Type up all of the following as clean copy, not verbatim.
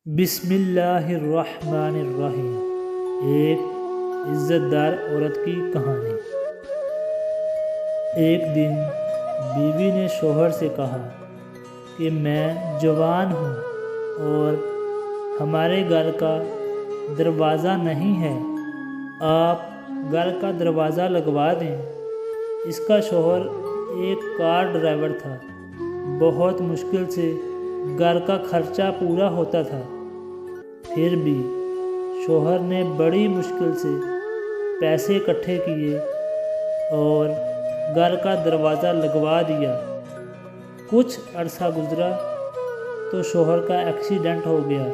بسم اللہ الرحمن الرحیم۔ ایک عزت دار عورت کی کہانی۔ ایک دن بیوی نے شوہر سے کہا کہ میں جوان ہوں اور ہمارے گھر کا دروازہ نہیں ہے، آپ گھر کا دروازہ لگوا دیں۔ اس کا شوہر ایک کار ڈرائیور تھا، بہت مشکل سے گھر کا خرچہ پورا ہوتا تھا، پھر بھی شوہر نے بڑی مشکل سے پیسے اکٹھے کیے اور گھر کا دروازہ لگوا دیا۔ کچھ عرصہ گزرا تو شوہر کا ایکسیڈنٹ ہو گیا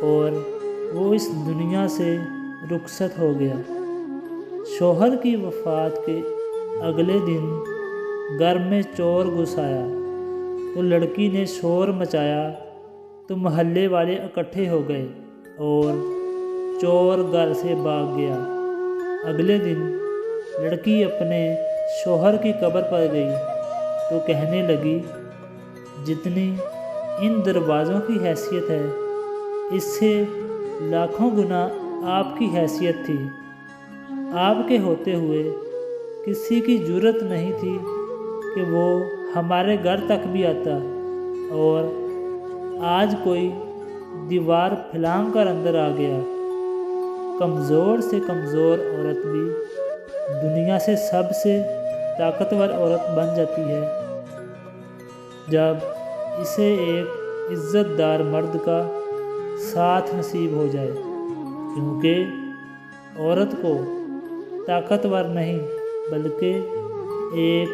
اور وہ اس دنیا سے رخصت ہو گیا۔ شوہر کی وفات کے اگلے دن گھر میں چور گھس آیا تو لڑکی نے شور مچایا تو محلے والے اکٹھے ہو گئے اور چور گھر سے بھاگ گیا۔ اگلے دن لڑکی اپنے شوہر کی قبر پر گئی تو کہنے لگی، جتنی ان دروازوں کی حیثیت ہے اس سے لاکھوں گنا آپ کی حیثیت تھی۔ آپ کے ہوتے ہوئے کسی کی جرأت نہیں تھی کہ وہ ہمارے گھر تک بھی آتا، اور آج کوئی دیوار پھلانگ کر اندر آ گیا۔ کمزور سے کمزور عورت بھی دنیا سے سب سے طاقتور عورت بن جاتی ہے جب اسے ایک عزت دار مرد کا ساتھ نصیب ہو جائے، کیونکہ عورت کو طاقتور نہیں بلکہ ایک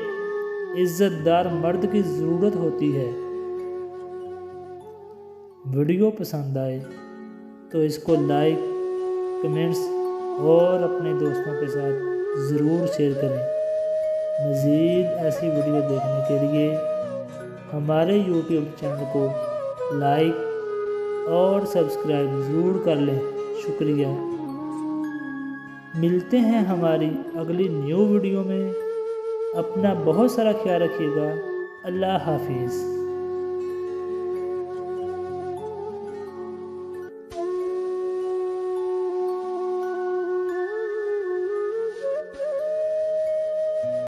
عزت دار مرد کی ضرورت ہوتی ہے۔ ویڈیو پسند آئے تو اس کو لائک، کمنٹس اور اپنے دوستوں کے ساتھ ضرور شیئر کریں۔ مزید ایسی ویڈیو دیکھنے کے لیے ہمارے یوٹیوب چینل کو لائک اور سبسکرائب ضرور کر لیں۔ شکریہ۔ ملتے ہیں ہماری اگلی نیو ویڈیو میں۔ اپنا بہت سارا خیال رکھیے گا۔ اللہ حافظ۔